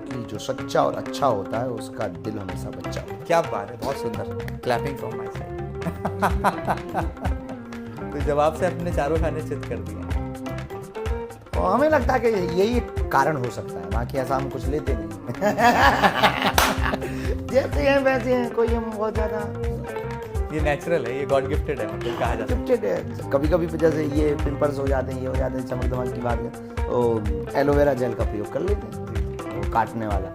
कि जो सच्चा और अच्छा होता है उसका दिल हमेशा बच्चा होता है। क्या बात है, बहुत सुंदर। Clapping from my side. तो जवाब से अपने चारों खाने चित कर दिए। और हमें लगता है कि यही एक कारण हो सकता है, बाकी ऐसा हम कुछ लेते नहीं। जैसे हैं वैसे हैं, कोई हम बहुत ज्यादा ये नेचुरल है, ये गॉड गिफ्टेड है, मतलब कहा जाता है। गिफ्टेड है। कभी कभी जैसे ये पिंपल्स हो जाते हैं, ये हो जाते हैं, चमक दमक की बात है, तो एलोवेरा जेल का प्रयोग कर लेते हैं, वो काटने वाला।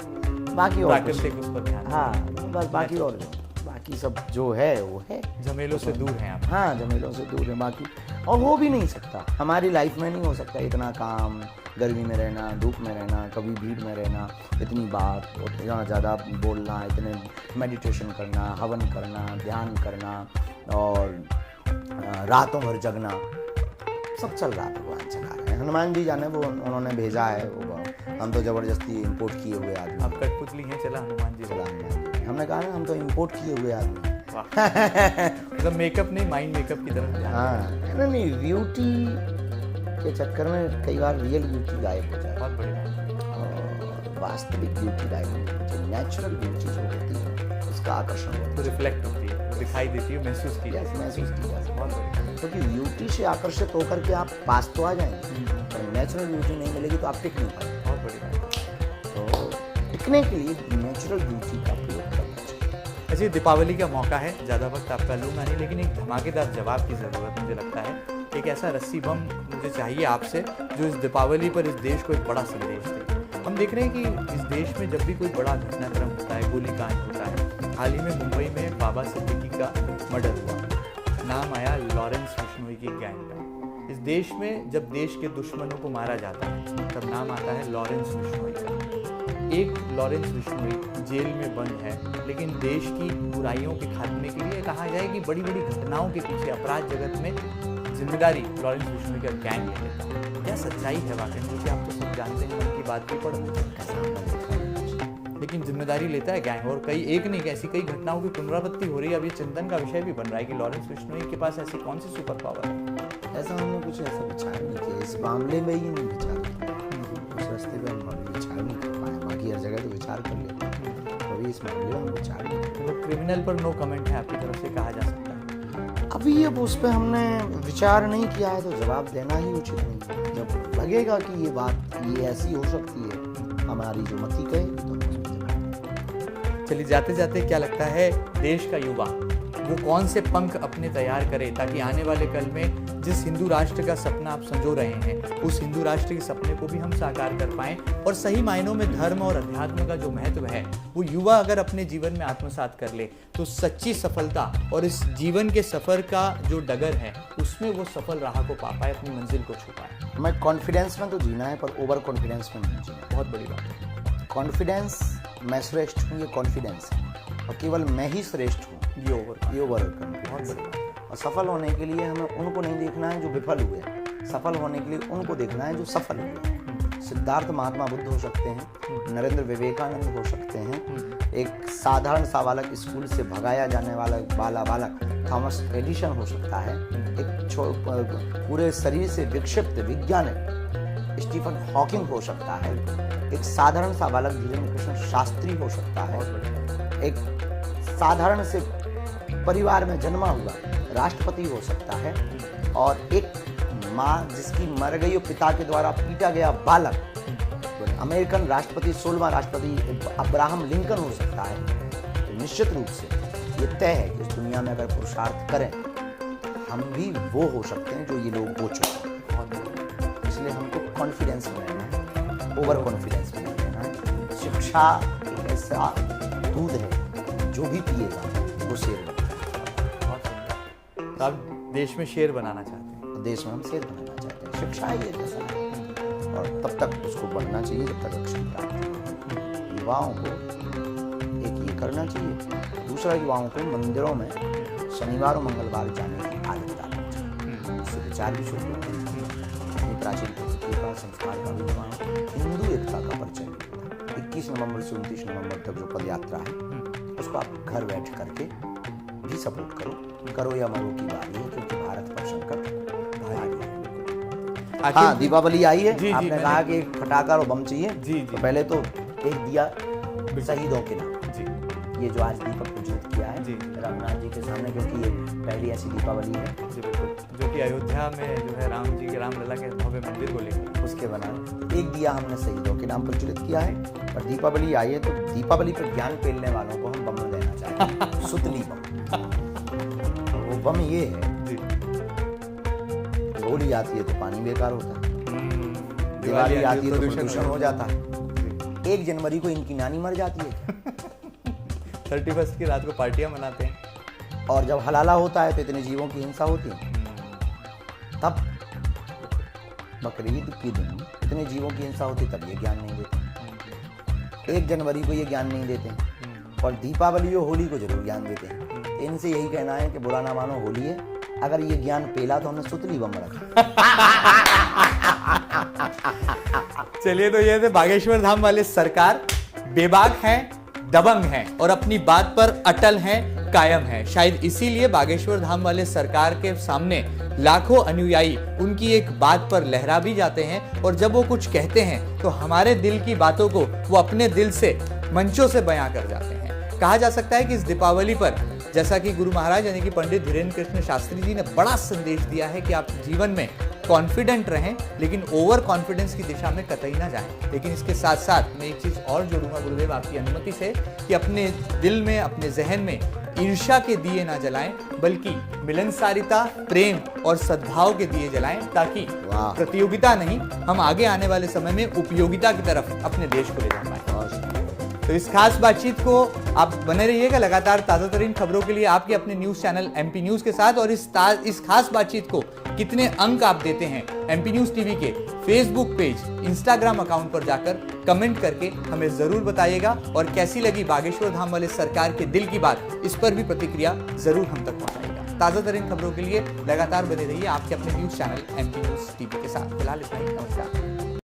बाकी और कुछ- प्राकृतिक उस पर ध्यान। हाँ, बस बाकी और बाकी सब जो है वो है। झमेलों से दूर हैं आप। हाँ, झमेलों से दूर है बाकी, और हो भी नहीं सकता हमारी लाइफ में, नहीं हो सकता इतना काम, गर्मी में रहना, धूप में रहना, कभी भीड़ में रहना, इतनी बात, इतना ज़्यादा बोलना, इतने मेडिटेशन करना, हवन करना, ध्यान करना, और रातों भर जगना, सब चल रहा है, भगवान चला रहे हैं। हनुमान जी जाने, वो उन्होंने भेजा है, वो हम तो ज़बरदस्ती इंपोर्ट किए हुए आदमी। आप कठपुतली हैं, चला हनुमान जी चला हनुमान जी, हमने कहा ना हम तो इंपोर्ट किए हुए आदमी। वाह। मतलब मेकअप नहीं, माइंड मेकअप की तरफ ध्यान। हाँ, नहीं, ब्यूटी के चक्कर में कई बार रियल ब्यूटी गायब हो जाए, बहुत बढ़िया। और वास्तविक ब्यूटी गायब नहीं होती, नेचुरल ब्यूटी जो होती है उसका आकर्षण होता तो रिफ्लेक्ट होती है, दिखाई देती है, महसूस की है। जाती है। महसूस की जा सकती बहुत बढ़िया। है, क्योंकि ब्यूटी से आकर्षित होकर के आप पास तो आ जाएंगे, पर नेचुरल ब्यूटी नहीं मिलेगी तो आप टिक नहीं पाएंगे। बहुत बढ़िया। तो टिकने के लिए नेचुरल ब्यूटी का प्रयोग करना चाहिए। अच्छा, दीपावली का मौका है, ज़्यादा वक्त आपका लूँगा नहीं, लेकिन एक धमाकेदार जवाब की ज़रूरत मुझे लगता है। एक ऐसा रस्सी बम मुझे चाहिए आपसे जो इस दीपावली पर इस देश को एक बड़ा संदेश दे। हम देख रहे हैं कि इस देश में जब भी कोई बड़ा घटनाक्रम होता है, गोलीकांड होता है, हाल ही में मुंबई में बाबा सिद्दीकी का मर्डर हुआ, नाम आया लॉरेंस बिश्नोई की गैंग का। इस देश में जब देश के दुश्मनों को मारा जाता है तब नाम आता है लॉरेंस बिश्नोई का। एक लॉरेंस बिश्नोई जेल में बंद है, लेकिन देश की बुराइयों के खात्मे के लिए कहा जाए कि बड़ी बड़ी घटनाओं के पीछे अपराध जगत में जिम्मेदारी लॉरेंस बिश्नोई का गैंग ले लेता है। क्या सच्चाई है वाकई में? क्योंकि आप तो सब जानते हैं, मन की बात भी पढ़ते हैं, लेकिन जिम्मेदारी लेता है गैंग। और कई एक नहीं, ऐसी कई घटनाओं की पुनरावृत्ति हो रही है। अब ये चिंतन का विषय भी बन रहा है कि लॉरेंस बिश्नोई के पास ऐसी कौन सी सुपर पावर है। ऐसा हमने कुछ ऐसा विचार नहीं किया, इस मामले में ही नहीं विचार किया, उस रास्ते पे हम अभी विचार नहीं कर पाए, बाकी हर जगह तो विचार कर लेते हैं, अभी इस मामले में हम विचार नहीं कर मतलब क्रिमिनल पर नो कमेंट है आपकी तरफ से, कहा जा सकता है। अभी अब उस पर हमने विचार नहीं किया है, तो जवाब देना ही उचित नहीं है। जब लगेगा कि ये बात ये ऐसी हो सकती है, हमारी जो मति कहेगी तो हम उस पर जवाब देंगे। चलिए, जाते जाते क्या लगता है, देश का युवा वो कौन से पंख अपने तैयार करे ताकि आने वाले कल में जिस हिंदू राष्ट्र का सपना आप संजो रहे हैं, उस हिंदू राष्ट्र के सपने को भी हम साकार कर पाएं, और सही मायनों में धर्म और अध्यात्म का जो महत्व है वो युवा अगर अपने जीवन में आत्मसात कर ले तो सच्ची सफलता और इस जीवन के सफर का जो डगर है उसमें वो सफल राह को पा पाए, अपनी मंजिल को छू पाए। हमें कॉन्फिडेंस में तो जीना है, पर ओवर कॉन्फिडेंस में नहीं जीना। बहुत बड़ी बात है। कॉन्फिडेंस, मैं श्रेष्ठ हूँ, ये कॉन्फिडेंस है, और केवल मैं ही श्रेष्ठ हूँ, ये ओवर ये ओवर बहुत कॉन्फिडेंस बड़ी है। बात है। और सफल होने के लिए हमें उनको नहीं देखना है जो विफल हुए, सफल होने के लिए उनको देखना है जो सफल हुए। सिद्धार्थ महात्मा बुद्ध हो सकते हैं, नरेंद्र विवेकानंद हो सकते हैं, एक साधारण सा बालक स्कूल से भगाया जाने वाला बालक थॉमस एडिसन हो सकता है, एक पूरे शरीर से विक्षिप्त वैज्ञानिक स्टीफन हॉकिंग हो सकता है, एक साधारण सा बालक धीरेन्द्र कृष्ण शास्त्री हो सकता है, एक साधारण से परिवार में जन्मा हुआ राष्ट्रपति हो सकता है, और एक माँ जिसकी मर गई और पिता के द्वारा पीटा गया बालक अमेरिकन राष्ट्रपति 16वां राष्ट्रपति अब्राहम लिंकन हो सकता है। तो निश्चित रूप से ये तय है कि इस दुनिया में अगर पुरुषार्थ करें हम भी वो हो सकते हैं जो ये लोग हो चुके हैं। इसलिए हमको कॉन्फिडेंस में रहना है, ओवर कॉन्फिडेंस में नहीं रहना है। शिक्षा एक ऐसा दूध है जो भी पिएगा वो शेर बनता है। बहुत सुंदर। तो आप देश में शेर बनाना चाहते हैं। देश में हम शेर बनाना चाहते हैं, शिक्षा ही एक ऐसा है, और तब तक उसको बढ़ना चाहिए जब तक अक्षर प्राप्त हो। युवाओं को एक ये करना चाहिए, दूसरा युवाओं को मंदिरों में शनिवार और मंगलवार जाने की आदत डालनी चाहिए, इससे विचार भी शुरू होते हैं। अपनी प्राचीन संस्कृति का संस्कार का भी निर्माण, हिंदू एकता का परिचय मिलता है। 21 नवंबर से 29 नवंबर तक जो पद यात्रा है उसको आप घर बैठ करके भी सपोर्ट करो या मरो की बारी है, क्योंकि भारत पर संकट भारी है। हाँ, दीपावली आई है, जी, आपने कहा कि एक फटाका और बम चाहिए, जी, तो पहले तो एक दिया शहीदों के नाम, जी, ये जो आज दीपक प्रज्वलित किया है, जी। रघुनाथ जी के सामने, क्योंकि ये पहली ऐसी दीपावली है जी बिल्कुल, जो कि अयोध्या में जो है राम जी के रामलला के भव्य मंदिर को लेकर उसके बना। एक दिया हमने शहीदों के नाम प्रज्वलित किया है, पर दीपावली आई है तो दीपावली पर ज्ञान फैलने वालों को हम बम देना चाहते हैं, सुतली बम। वो बम ये है, होली आती है तो पानी बेकार होता है, दिवाली आती है तो प्रदूषण हो जाता है, 1 जनवरी को इनकी नानी मर जाती है 31 की रात को पार्टियां मनाते हैं, और जब हलाला होता है तो इतने जीवों की हिंसा होती है। तब बकरीद के दिन इतने जीवों की हिंसा होती, तब ये ज्ञान नहीं देते। 1 जनवरी को ये ज्ञान नहीं देते, और दीपावली और होली को जरूर ज्ञान देते हैं। तो इनसे यही कहना है कि बुरा ना मानो, होली है, अगर ये ज्ञान पेला तो हमने सुतली बम रखा। चलिए, तो ये थे बागेश्वर धाम वाले सरकार, बेबाक हैं, दबंग हैं और अपनी बात पर अटल हैं, कायम हैं। शायद इसीलिए बागेश्वर धाम वाले सरकार के सामने लाखों अनुयायी उनकी एक बात पर लहरा भी जाते हैं, और जब वो कुछ कहते हैं तो हमारे दिल की बातों को वो अपने दिल से मंचों से बयां कर जाते हैं। कहा जा सकता है कि इस दीपावली पर, जैसा कि गुरु महाराज यानी कि पंडित धीरेन्द्र कृष्ण शास्त्री जी ने बड़ा संदेश दिया है कि आप जीवन में कॉन्फिडेंट रहें, लेकिन ओवर कॉन्फिडेंस की दिशा में कतई ना जाएं। लेकिन इसके साथ साथ मैं एक चीज और जोड़ूंगा गुरुदेव आपकी अनुमति से, कि अपने दिल में, अपने जहन में ईर्ष्या के दिए ना जलाएं, बल्कि मिलनसारिता, प्रेम और सद्भाव के दिए जलाएं, ताकि प्रतियोगिता नहीं, हम आगे आने वाले समय में उपयोगिता की तरफ अपने देश को ले जा पाएं। तो इस खास बातचीत को आप बने रहिएगा लगातार ताजा तरीन खबरों के लिए आपके अपने न्यूज चैनल एमपी न्यूज के साथ, और इस खास बातचीत को कितने अंक आप देते हैं एमपी न्यूज टीवी के फेसबुक पेज, इंस्टाग्राम अकाउंट पर जाकर कमेंट करके हमें जरूर बताइएगा, और कैसी लगी बागेश्वर धाम वाले सरकार के दिल की बात, इस पर भी प्रतिक्रिया जरूर हम तक पहुंचाइएगा। ताजा तरीन खबरों के लिए लगातार बने रहिए आपके अपने news channel MP news TV के साथ। फिलहाल इतना ही, नमस्कार।